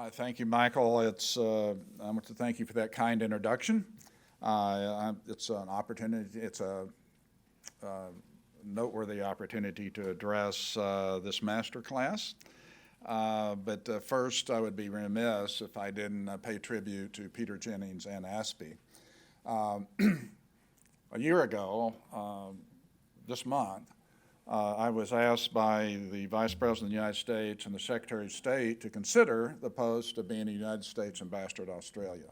Thank you, Michael. I want to thank you for that kind introduction. It's an opportunity. It's a noteworthy opportunity to address this master class. But first, I would be remiss if I didn't pay tribute to Peter Jennings and ASPI. A year ago, this month, I was asked by the Vice President of the United States and the Secretary of State to consider the post of being a United States Ambassador to Australia.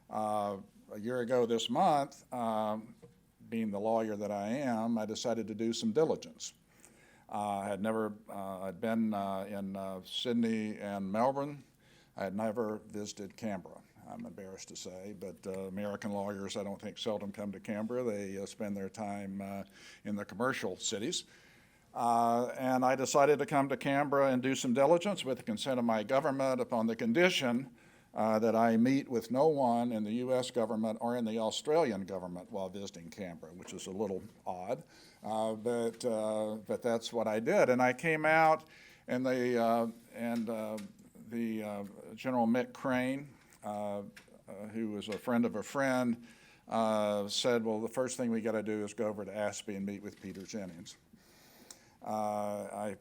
A year ago this month, being the lawyer that I am, I decided to do some diligence. I'd been in Sydney and Melbourne. I had never visited Canberra. I'm embarrassed to say, but American lawyers, I don't think, seldom come to Canberra. They spend their time in the commercial cities. And I decided to come to Canberra and do some diligence with the consent of my government upon the condition that I meet with no one in the U.S. government or in the Australian government while visiting Canberra, which is a little odd, but that's what I did. And I came out, and the General Mick Crane, who was a friend of a friend, said, well, the first thing we got to do is go over to ASPI and meet with Peter Jennings.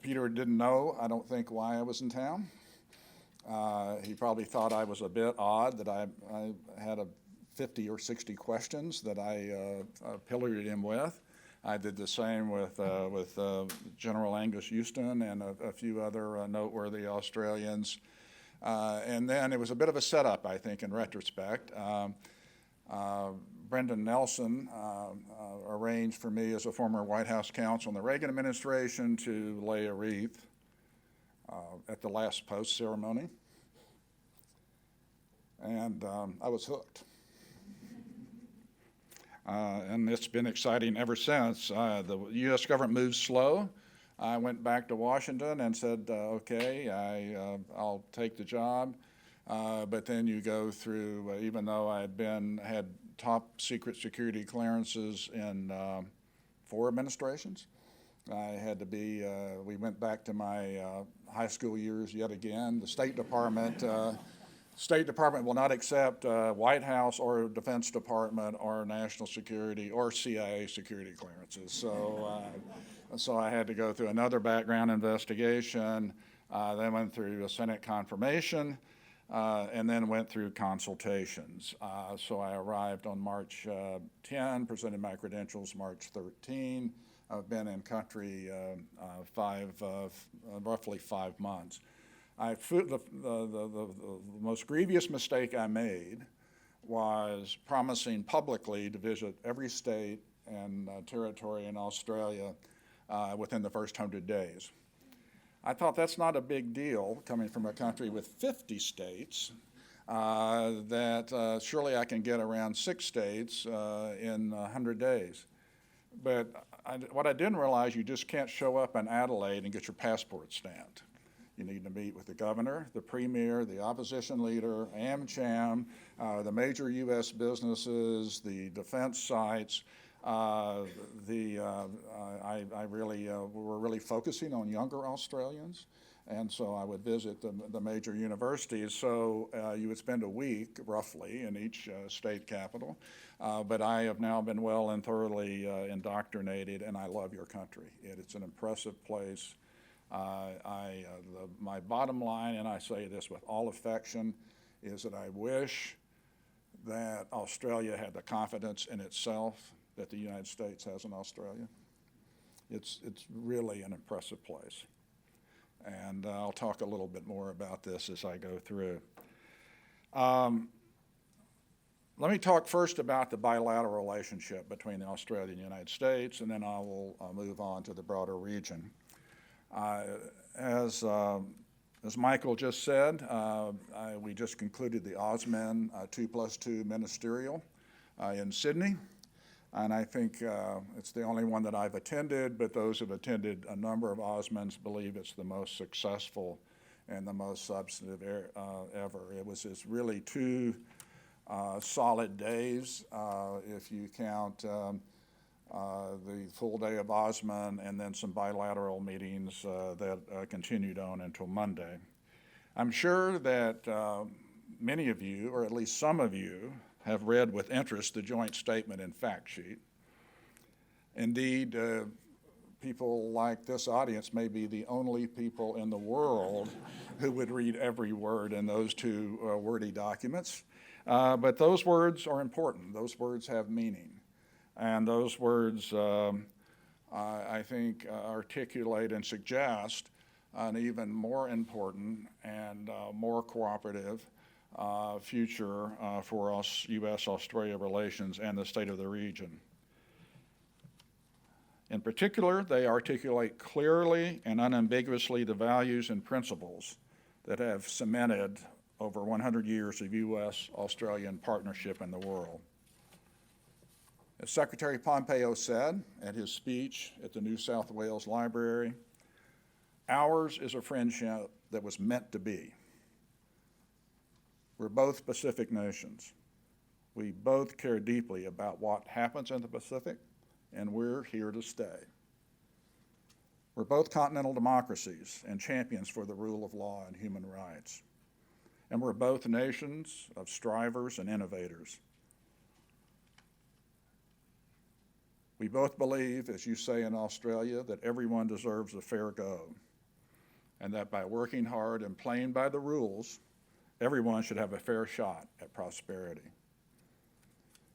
Peter didn't know, I don't think, why I was in town. He probably thought I was a bit odd, that I had 50 or 60 questions that I pilloried him with. I did the same with General Angus Houston and a few other noteworthy Australians. And then it was a bit of a setup, I think, in retrospect. Brendan Nelson arranged for me, as a former White House counsel in the Reagan administration, to lay a wreath at the last post ceremony. And I was hooked. And it's been exciting ever since. The U.S. government moved slow. I went back to Washington and said, okay, I'll take the job. But then you go through, even though I had top secret security clearances in 4 administrations, I had to be, we went back to my high school years yet again. The State Department will not accept White House or Defense Department or National Security or CIA security clearances. So I had to go through another background investigation, then went through a Senate confirmation, and then went through consultations. So I arrived on March 10, presented my credentials March 13. I've been in country roughly 5 months. The most grievous mistake I made was promising publicly to visit every state and territory in Australia within the first 100 days. I thought that's not a big deal coming from a country with 50 states, that surely I can get around 6 states in 100 days. But what I didn't realize, you just can't show up in Adelaide and get your passport stamped. You need to meet with the governor, the premier, the opposition leader, AmCham, the major U.S. businesses, the defense sites. We're really focusing on younger Australians, and so I would visit the major universities. So you would spend a week, roughly, in each state capital. But I have now been well and thoroughly indoctrinated, and I love your country. It's an impressive place. My bottom line, and I say this with all affection, is that I wish that Australia had the confidence in itself that the United States has in Australia. It's really an impressive place. And I'll talk a little bit more about this as I go through. Let me talk first about the bilateral relationship between Australia and the United States, and then I will move on to the broader region. As Michael just said, we just concluded the AUSMAN 2+2 ministerial in Sydney, and I think it's the only one that I've attended, but those who have attended a number of AUSMANs believe it's the most successful and the most substantive ever. It was just really 2 solid days, if you count the full day of AUSMAN and then some bilateral meetings that continued on until Monday. I'm sure that many of you, or at least some of you, have read with interest the joint statement and fact sheet. Indeed, people like this audience may be the only people in the world who would read every word in those two wordy documents. But those words are important. Those words have meaning. And those words, I think, articulate and suggest an even more important and more cooperative future for us U.S.-Australia relations and the state of the region. In particular, they articulate clearly and unambiguously the values and principles that have cemented over 100 years of U.S.-Australian partnership in the world. As Secretary Pompeo said at his speech at the New South Wales Library, ours is a friendship that was meant to be. We're both Pacific nations. We both care deeply about what happens in the Pacific, and we're here to stay. We're both continental democracies and champions for the rule of law and human rights. And we're both nations of strivers and innovators. We both believe, as you say in Australia, that everyone deserves a fair go, and that by working hard and playing by the rules, everyone should have a fair shot at prosperity.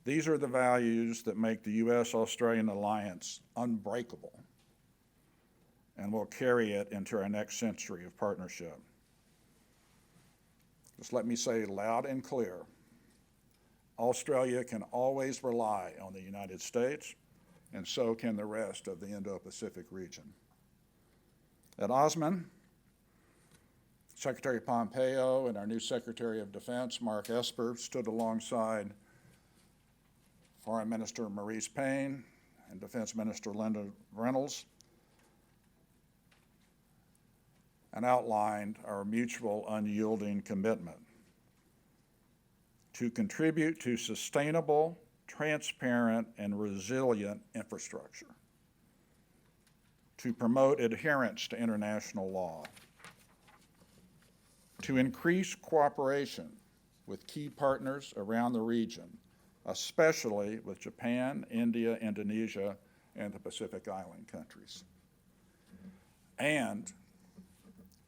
These are the values that make the U.S.-Australian alliance unbreakable and will carry it into our next century of partnership. Just let me say loud and clear, Australia can always rely on the United States, and so can the rest of the Indo-Pacific region. At Osman, Secretary Pompeo and our new Secretary of Defense, Mark Esper, stood alongside Foreign Minister Maurice Payne and Defense Minister Linda Reynolds and outlined our mutual unyielding commitment to contribute to sustainable, transparent, and resilient infrastructure, to promote adherence to international law, to increase cooperation with key partners around the region, especially with Japan, India, Indonesia, and the Pacific Island countries. And,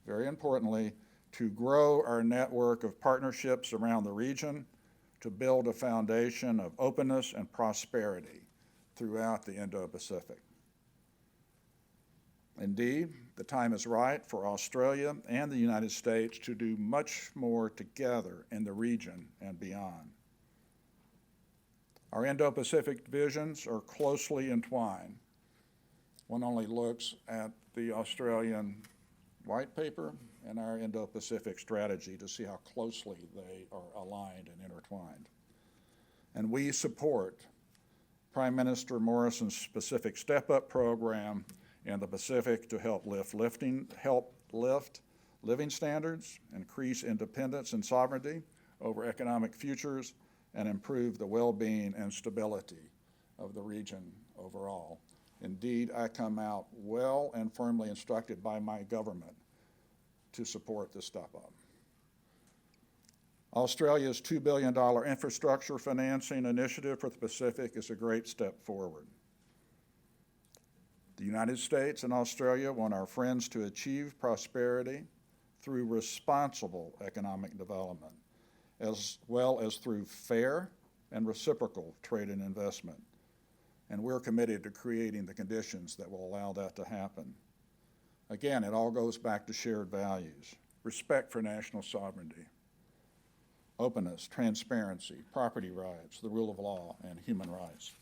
very importantly, to grow our network of partnerships around the region to build a foundation of openness and prosperity throughout the Indo-Pacific. Indeed, the time is right for Australia and the United States to do much more together in the region and beyond. Our Indo-Pacific visions are closely entwined. One only looks at the Australian White Paper and our Indo-Pacific strategy to see how closely they are aligned and intertwined. And we support Prime Minister Morrison's Pacific Step-Up program in the Pacific to help lift living standards, increase independence and sovereignty over economic futures, and improve the well-being and stability of the region overall. Indeed, I come out well and firmly instructed by my government to support this step-up. Australia's $2 billion infrastructure financing initiative for the Pacific is a great step forward. The United States and Australia want our friends to achieve prosperity through responsible economic development, as well as through fair and reciprocal trade and investment. And we're committed to creating the conditions that will allow that to happen. Again, it all goes back to shared values: respect for national sovereignty, openness, transparency, property rights, the rule of law, and human rights.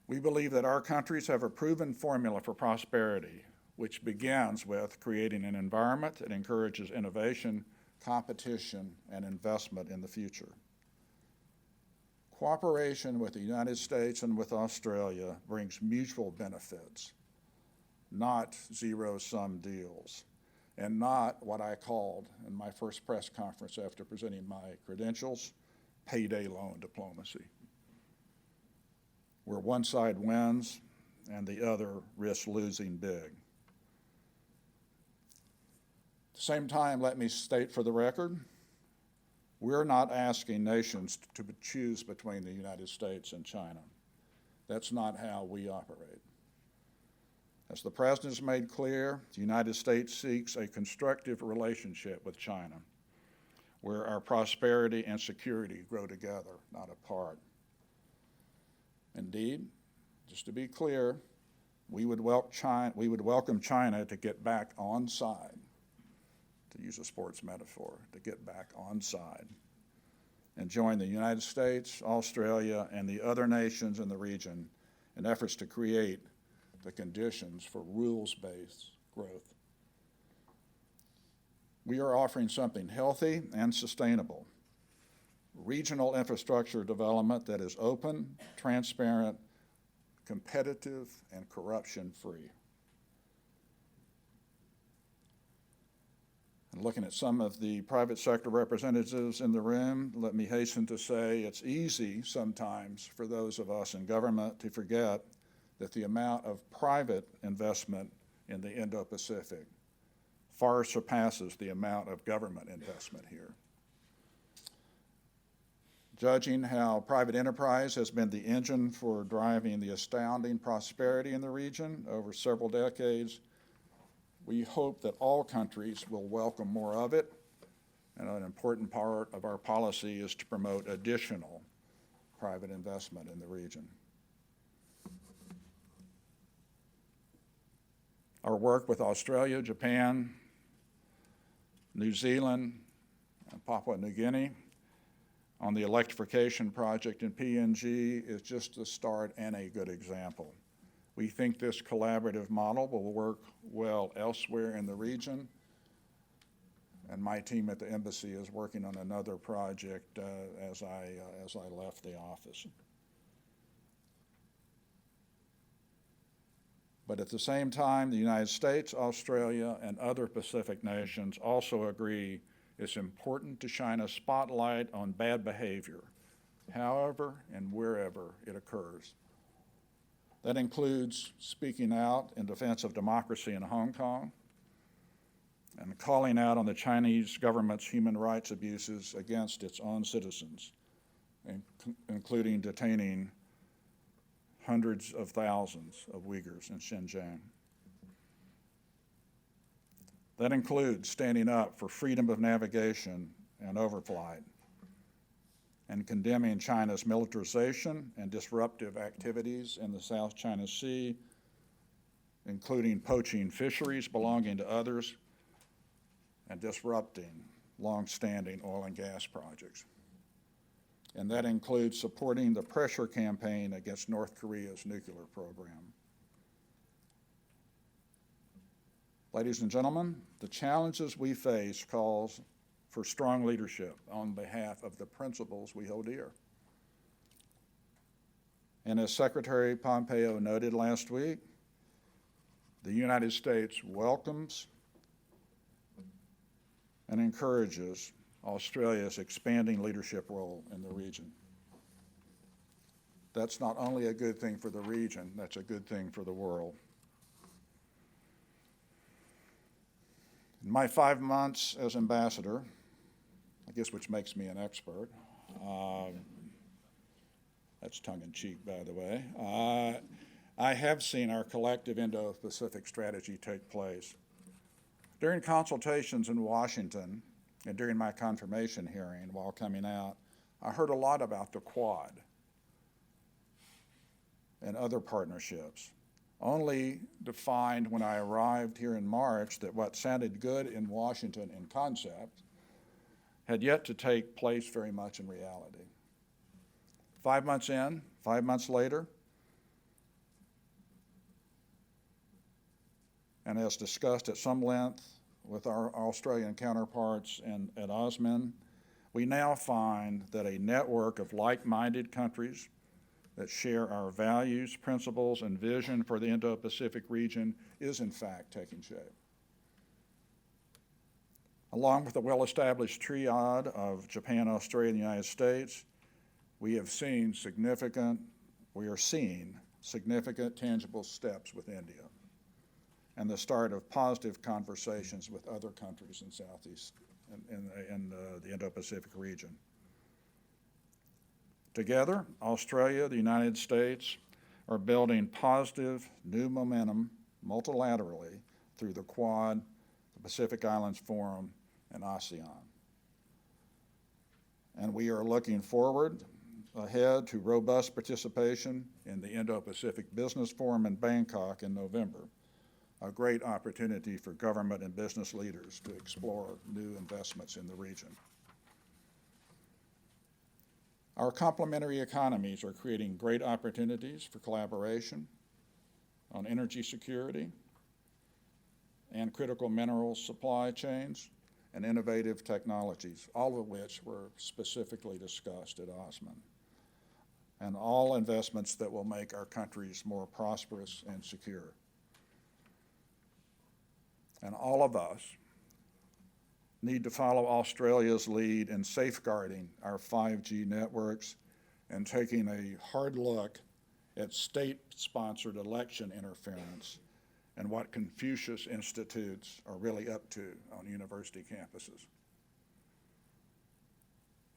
We believe that our countries have a proven formula for prosperity, which begins with creating an environment that encourages innovation, competition, and investment in the future. Cooperation with the United States and with Australia brings mutual benefits, not zero-sum deals, and not what I called in my first press conference after presenting my credentials, payday loan diplomacy, where one side wins and the other risks losing big. At the same time, let me state for the record, we're not asking nations to choose between the United States and China. That's not how we operate. As the President has made clear, the United States seeks a constructive relationship with China, where our prosperity and security grow together, not apart. Indeed, just to be clear, we would welcome China to get back on side, to use a sports metaphor, to get back on side and join the United States, Australia, and the other nations in the region in efforts to create the conditions for rules-based growth. We are offering something healthy and sustainable, regional infrastructure development that is open, transparent, competitive, and corruption-free. And looking at some of the private sector representatives in the room, let me hasten to say it's easy sometimes for those of us in government to forget that the amount of private investment in the Indo-Pacific far surpasses the amount of government investment here. Judging how private enterprise has been the engine for driving the astounding prosperity in the region over several decades, we hope that all countries will welcome more of it, and an important part of our policy is to promote additional private investment in the region. Our work with Australia, Japan, New Zealand, and Papua New Guinea on the electrification project in PNG is just a start and a good example. We think this collaborative model will work well elsewhere in the region, and my team at the embassy is working on another project as I left the office. But at the same time, the United States, Australia, and other Pacific nations also agree it's important to shine a spotlight on bad behavior, however and wherever it occurs. That includes speaking out in defense of democracy in Hong Kong and calling out on the Chinese government's human rights abuses against its own citizens, including detaining hundreds of thousands of Uyghurs in Xinjiang. That includes standing up for freedom of navigation and overflight, and condemning China's militarization and disruptive activities in the South China Sea, including poaching fisheries belonging to others and disrupting long-standing oil and gas projects. And that includes supporting the pressure campaign against North Korea's nuclear program. Ladies and gentlemen, the challenges we face calls for strong leadership on behalf of the principles we hold dear. And as Secretary Pompeo noted last week, the United States welcomes and encourages Australia's expanding leadership role in the region. That's not only a good thing for the region, that's a good thing for the world. In my 5 months as ambassador, I guess which makes me an expert, that's tongue-in-cheek, by the way, I have seen our collective Indo-Pacific strategy take place. During consultations in Washington and during my confirmation hearing while coming out, I heard a lot about the Quad and other partnerships, only to find when I arrived here in March that what sounded good in Washington in concept had yet to take place very much in reality. 5 months in, 5 months later, and as discussed at some length with our Australian counterparts at ASPI, we now find that a network of like-minded countries that share our values, principles, and vision for the Indo-Pacific region is in fact taking shape. Along with the well-established triad of Japan, Australia, and the United States, we are seeing significant tangible steps with India. and the start of positive conversations with other countries in Southeast, in the Indo-Pacific region. Together, Australia, the United States are building positive new momentum multilaterally through the Quad, the Pacific Islands Forum, and ASEAN. And we are looking forward ahead to robust participation in the Indo-Pacific Business Forum in Bangkok in November, a great opportunity for government and business leaders to explore new investments in the region. Our complementary economies are creating great opportunities for collaboration on energy security and critical mineral supply chains and innovative technologies, all of which were specifically discussed at Osman, and all investments that will make our countries more prosperous and secure. And all of us need to follow Australia's lead in safeguarding our 5G networks and taking a hard look at state-sponsored election interference and what Confucius institutes are really up to on university campuses.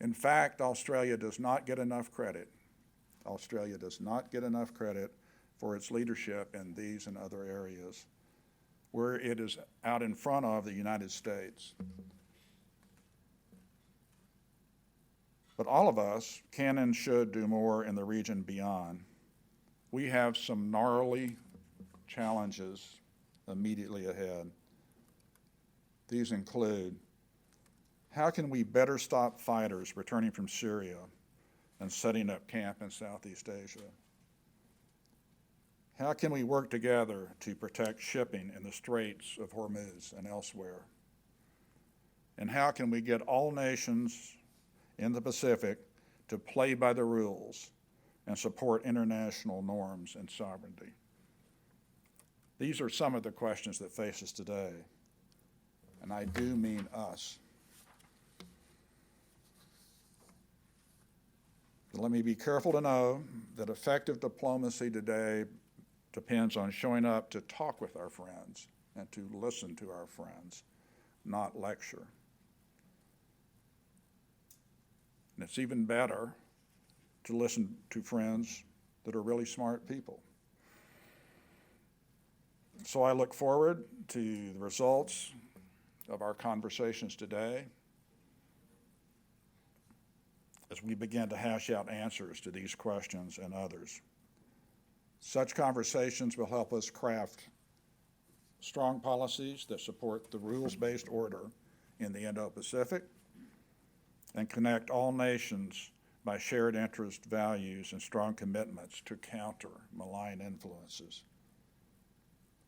In fact, Australia does not get enough credit. Australia does not get enough credit for its leadership in these and other areas, where it is out in front of the United States. But all of us can and should do more in the region beyond. We have some gnarly challenges immediately ahead. These include, how can we better stop fighters returning from Syria and setting up camp in Southeast Asia? How can we work together to protect shipping in the Straits of Hormuz and elsewhere? And how can we get all nations in the Pacific to play by the rules and support international norms and sovereignty? These are some of the questions that face us today, and I do mean us. But let me be careful to know that effective diplomacy today depends on showing up to talk with our friends and to listen to our friends, not lecture. And it's even better to listen to friends that are really smart people. So I look forward to the results of our conversations today as we begin to hash out answers to these questions and others. Such conversations will help us craft strong policies that support the rules-based order in the Indo-Pacific and connect all nations by shared interest, values, and strong commitments to counter malign influences.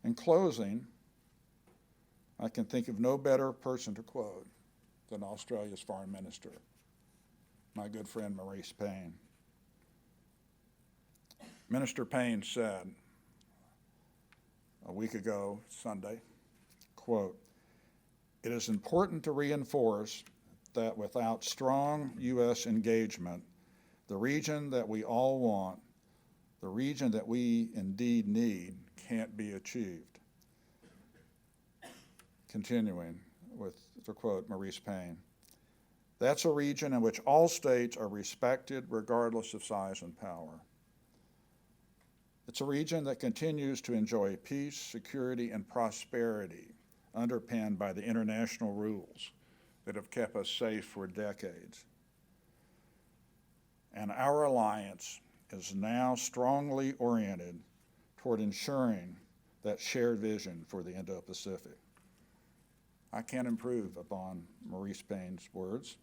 In closing, I can think of no better person to quote than Australia's Foreign Minister, my good friend Maurice Payne. Minister Payne said a week ago, Sunday, quote, "It is important to reinforce that without strong U.S. engagement, the region that we all want, the region that we indeed need, can't be achieved." Continuing to quote Maurice Payne, "That's a region in which all states are respected regardless of size and power. It's a region that continues to enjoy peace, security, and prosperity underpinned by the international rules that have kept us safe for decades. And our alliance is now strongly oriented toward ensuring that shared vision for the Indo-Pacific." I can't improve upon Maurice Payne's words,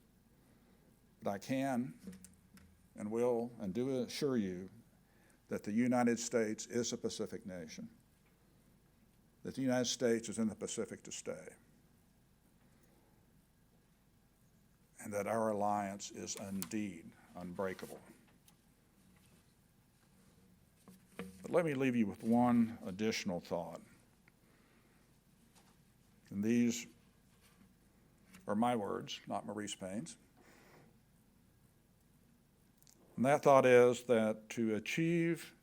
but I can and will and do assure you that the United States is a Pacific nation, that the United States is in the Pacific to stay, and that our alliance is indeed unbreakable. But let me leave you with one additional thought. And these are my words, not Maurice Payne's. And that thought is that to achieve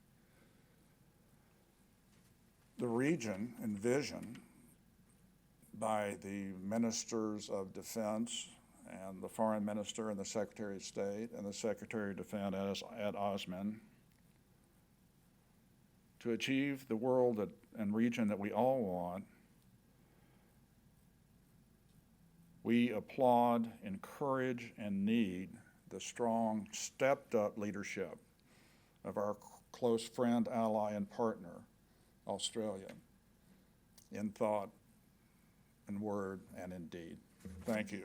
the region envisioned by the ministers of defense and the foreign minister and the Secretary of State and the Secretary of Defense at Osman to achieve the world and region that we all want. We applaud, encourage, and need the strong, stepped-up leadership of our close friend, ally, and partner, Australia, in thought, in word, and in deed. Thank you.